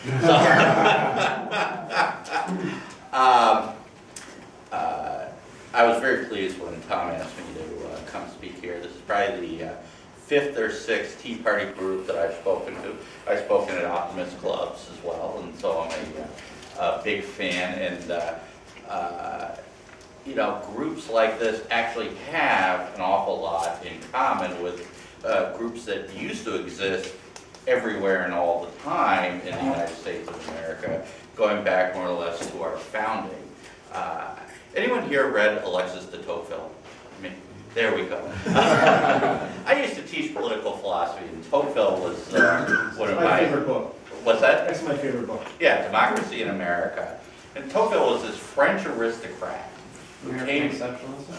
So, I was very pleased when Tom asked me to come speak here. This is probably the fifth or sixth Tea Party group that I've spoken to. I've spoken at Optimist clubs as well, and so I'm a big fan. And you know, groups like this actually have an awful lot in common with groups that used to exist everywhere and all the time in the United States of America, going back more or less to our founding. Anyone here read Alexis de Tocqueville? I mean, there we go. I used to teach political philosophy, and Tocqueville was one of my favorite book. What's that? That's my favorite book. Yeah, Democracy in America. And Tocqueville was this French aristocrat. American exceptionalism?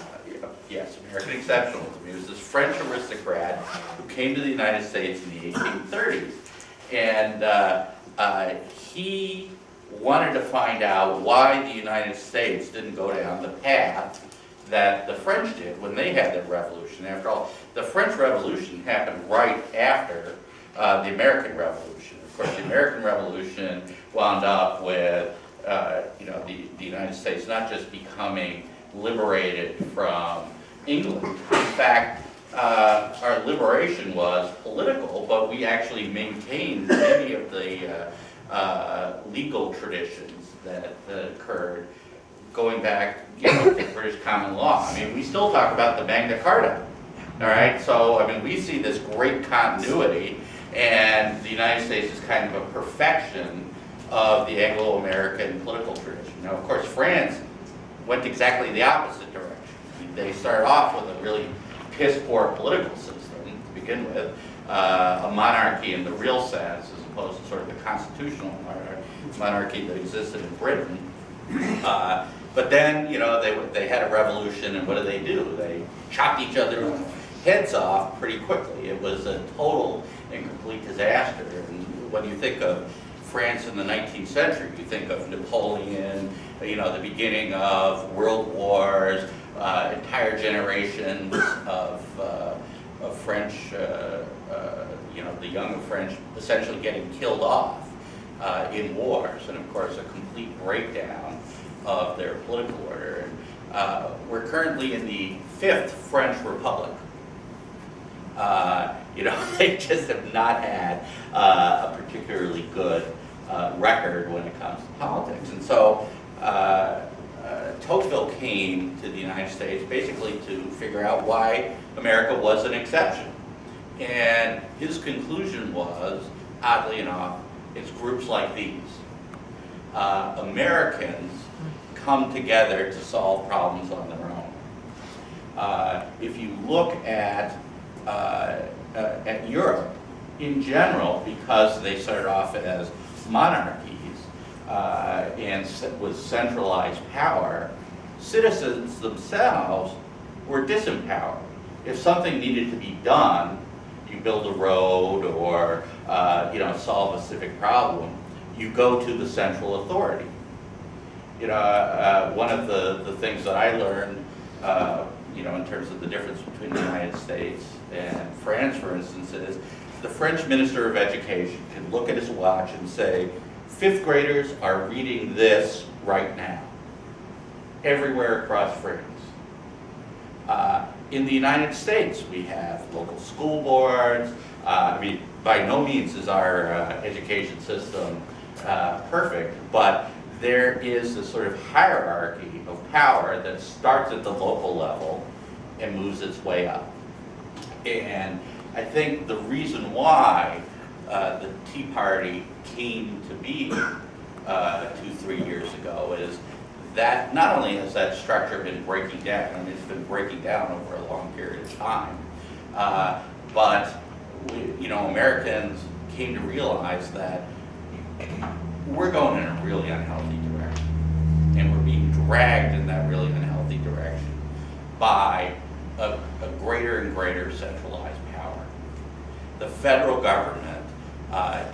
Yes, American exceptionalism. He was this French aristocrat who came to the United States in the 1830s. And he wanted to find out why the United States didn't go down the path that the French did when they had their revolution. After all, the French Revolution happened right after the American Revolution. Of course, the American Revolution wound up with you know, the United States not just becoming liberated from England. In fact, our liberation was political, but we actually maintained many of the legal traditions that occurred going back, you know, to British common law. I mean, we still talk about the Magna Carta, all right? So, I mean, we see this great continuity, and the United States is kind of a perfection of the Anglo-American political tradition. Now, of course, France went exactly the opposite direction. They started off with a really piss-poor political system to begin with, a monarchy in the real sense, as opposed to sort of the constitutional monarchy that existed in Britain. But then, you know, they had a revolution, and what did? They chopped each other's heads off pretty quickly. It was a total and complete disaster. And when you think of France in the 19th century, you think of Napoleon, you know, the beginning of world wars, entire generations of French, you know, the young French essentially getting killed off in wars, and of course a complete breakdown of their political order. We're currently in the 5th French Republic. You know, they just have not had a particularly good record when it comes to politics. And so Tocqueville came to the United States basically to figure out why America was an exception. And his conclusion was, oddly enough, it's groups like these. Americans come together to solve problems on their own. If you look at Europe in general, because they started off as monarchies and with centralized power, citizens themselves were disempowered. If something needed to be done, you build a road or you know, solve a civic problem, you go to the central authority. You know, one of the things that I learned, you know, in terms of the difference between the United States and France, for instance, is the French Minister of Education can look at his watch and say, 5th graders are reading this right now, everywhere across France. In the United States, we have local school boards. I mean, by no means is our education system perfect, but there is this sort of hierarchy of power that starts at the local level and moves its way up. And I think the reason why the Tea Party came to be 2-3 years ago is that not only has that structure been breaking down, I mean, it's been breaking down over a long period of time, but you know, Americans came to realize that we're going in a really unhealthy direction, and we're being dragged in that really unhealthy direction by a greater and greater centralized power. The federal government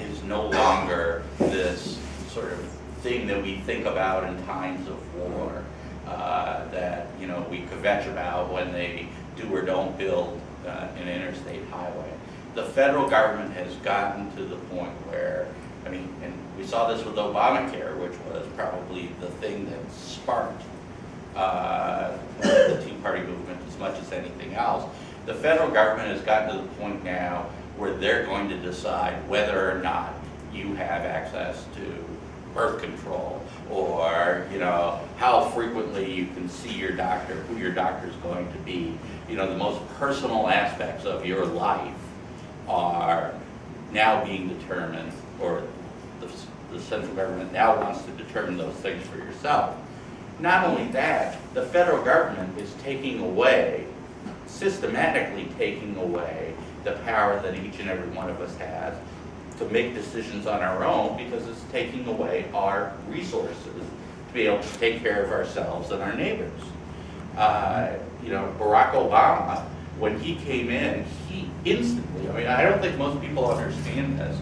is no longer this sort of thing that we think about in times of war, that, you know, we kvetch about when they do or don't build an interstate highway. The federal government has gotten to the point where, I mean, and We saw this with Obamacare, which was probably the thing that sparked the Tea Party movement as much as anything else. The federal government has gotten to the point now where they're going to decide whether or not you have access to birth control, or how frequently you can see your doctor, who your doctor is going to be. The most personal aspects of your life are now being determined, or the central government now wants to determine those things for yourself. Not only that, the federal government is taking away, systematically taking away, the power that each and every one of us has to make decisions on our own, because it's taking away our resources to be able to take care of ourselves and our neighbors. Barack Obama, when he came in, he instantly, I don't think most people understand this,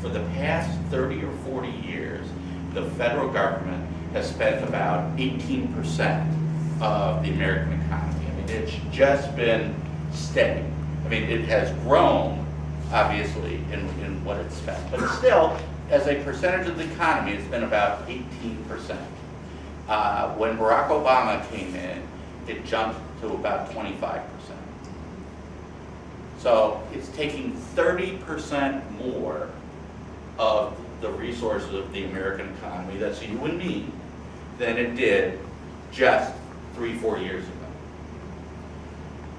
for the past 30 or 40 years, the federal government has spent about 18% of the American economy. It's just been steady. It has grown, obviously, in what it's spent, but still, as a percentage of the economy, it's been about 18%. When Barack Obama came in, it jumped to about 25%. So it's taking 30% more of the resources of the American economy, that's you and me, than it did just 3-4 years ago.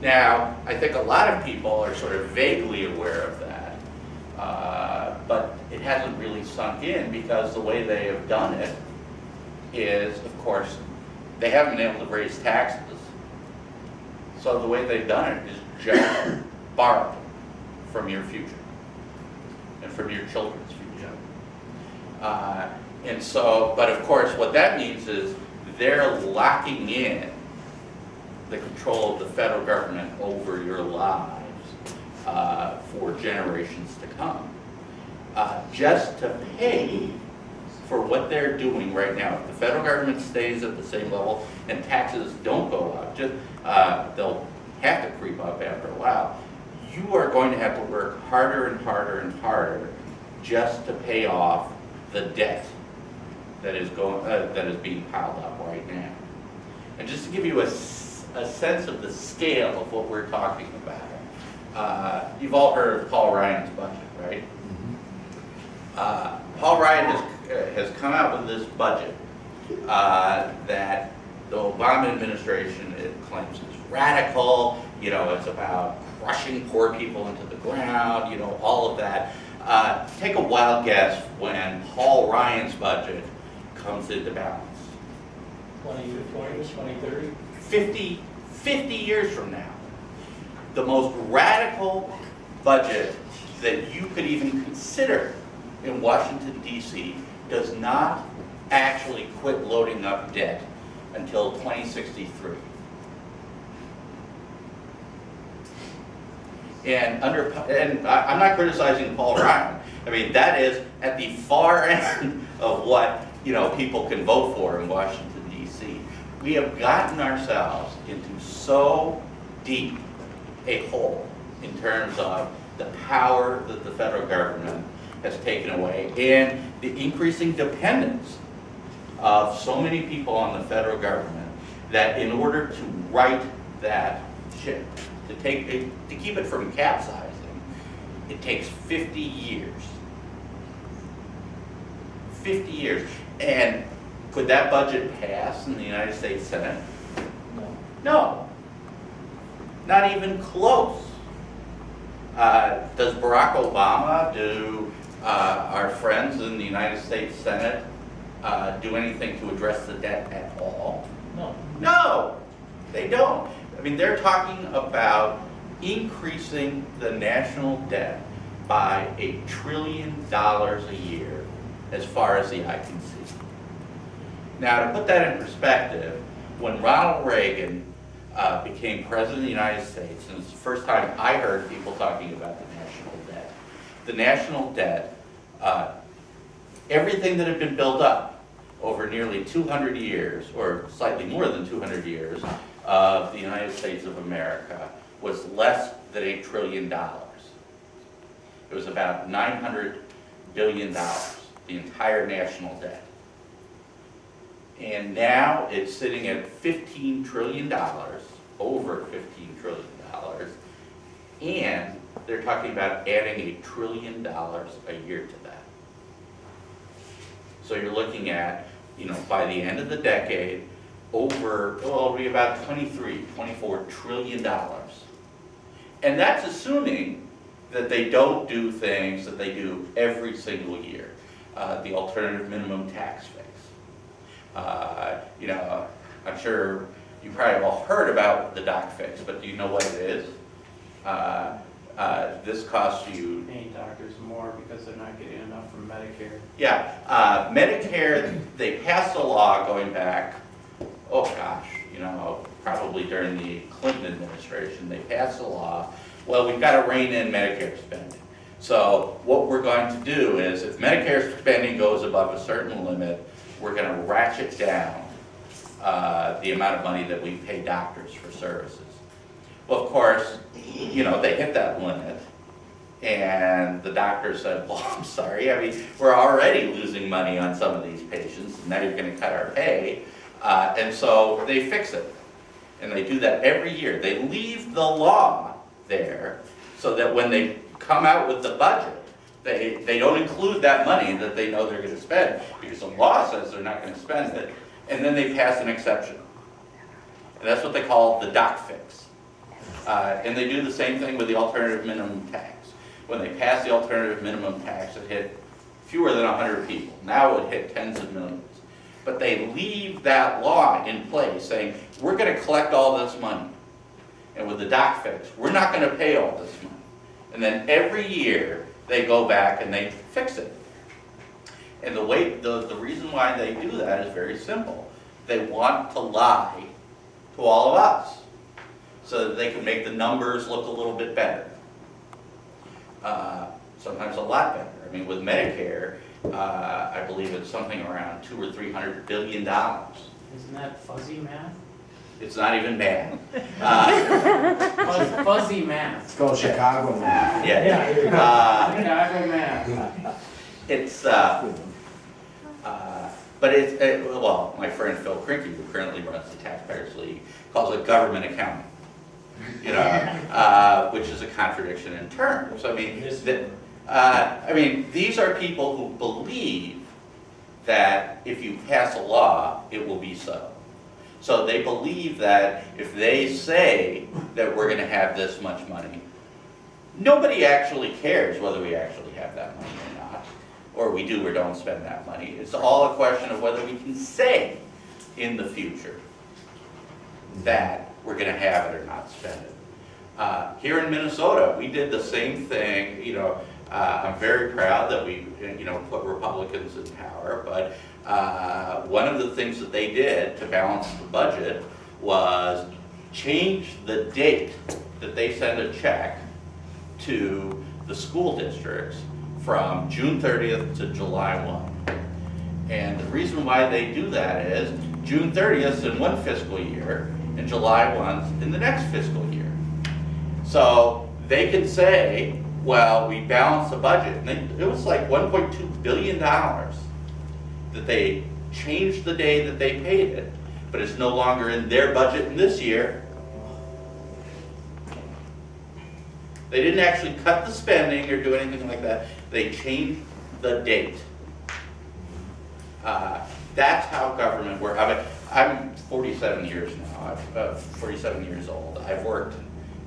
Now, I think a lot of people are sort of vaguely aware of that, but it hasn't really sunk in, because the way they have done it is, of course, they haven't been able to raise taxes. So the way they've done it is just borrow from your future and from your children's future. But of course, what that means is they're locking in the control of the federal government over your lives for generations to come, just to pay for what they're doing right now. If the federal government stays at the same level and taxes don't go up, they'll have to creep up after a while. You are going to have to work harder and harder and harder just to pay off the debt that is being piled up right now. And just to give you a sense of the scale of what we're talking about, you've all heard of Paul Ryan's budget, right? Paul Ryan has come out with this budget that the Obama administration claims is radical. It's about crushing poor people into the ground, all of that. Take a wild guess when Paul Ryan's budget comes into balance. 2020, 2030? 50 years from now. The most radical budget that you could even consider in Washington, D.C. does not actually quit loading up debt until 2063. And I'm not criticizing Paul Ryan. That is at the far end of what people can vote for in Washington, D.C. We have gotten ourselves into so deep a hole in terms of the power that the federal government has taken away, and the increasing dependence of so many people on the federal government, that in order to right that ship, to keep it from capsizing, it takes 50 years. 50 years. And could that budget pass in the United States Senate? No. Not even close. Does Barack Obama, do our friends in the United States Senate do anything to address the debt at all? No. No, they don't. They're talking about increasing the national debt by $1 trillion a year, as far as the eye can see. Now, to put that in perspective, when Ronald Reagan became president of the United States, and it's the first time I heard people talking about the national debt. The national debt, everything that had been built up over nearly 200 years, or slightly more than 200 years, of the United States of America, was less than $1 trillion. It was about $900 billion. the entire national debt. And now it's sitting at $15 trillion, over $15 trillion, and they're talking about adding $1 trillion a year to that. So you're looking at, by the end of the decade, it'll be about $24 trillion. And that's assuming that they don't do things that they do every single year. The alternative minimum tax fix. I'm sure you probably have all heard about the doc fix, but do you know what it is? This costs you... Paying doctors more because they're not getting enough from Medicare. Yeah, Medicare, they passed a law going back, probably during the Clinton administration, they passed a law, well, we've got to rein in Medicare spending. So what we're going to do is, if Medicare spending goes above a certain limit, we're going to ratchet down the amount of money that we pay doctors for services. Well, of course, they hit that limit, and the doctor said, well, I'm sorry, we're already losing money on some of these patients, and now you're going to cut our pay. And so they fix it. And they do that every year. They leave the law there so that when they come out with the budget, they don't include that money that they know they're going to spend, because the law says they're not going to spend it, and then they pass an exception. And that's what they call the doc fix. And they do the same thing with the alternative minimum tax. When they passed the alternative minimum tax, it hit fewer than 100 people. Now it hit tens of millions. But they leave that law in place saying, we're going to collect all this money. And with the doc fix, we're not going to pay all this money. And then every year, they go back and they fix it. And the reason why they do that is very simple. They want to lie to all of us so that they can make the numbers look a little bit better. Sometimes a lot better. With Medicare, I believe it's something around $200 or $300 billion. Isn't that fuzzy math? It's not even bad. Fuzzy math. It's called Chicago math. Yeah. Chicago math. It's, but well, my friend Phil Krinky, who currently runs the Taxpayers League, calls it government accounting. Which is a contradiction in terms. These are people who believe that if you pass a law, it will be so. So they believe that if they say that we're going to have this much money, nobody actually cares whether we actually have that money or not, or we do or don't spend that money. It's all a question of whether we can say in the future that we're going to have it or not spend it. Here in Minnesota, we did the same thing. I'm very proud that we put Republicans in power, but one of the things that they did to balance the budget was change the date that they send a check to the school districts from June 30th to July 1. And the reason why they do that is June 30th in one fiscal year and July 1st in the next fiscal year. So they can say, well, we balanced the budget. And it was like $1.2 billion that they changed the day that they paid it, but it's no longer in their budget in this year. They didn't actually cut the spending or do anything like that. They changed the date. That's how government works. I'm 47 years now. I'm 47 years old. I've worked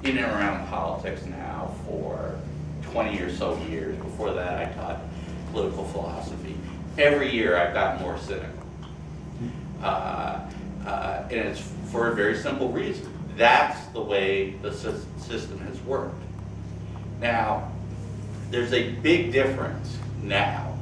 in and around politics now for 20 or so years. Before that, I taught political philosophy. Every year, I've gotten more cynical. And it's for a very simple reason. That's the way the system has worked. Now, there's a big difference now.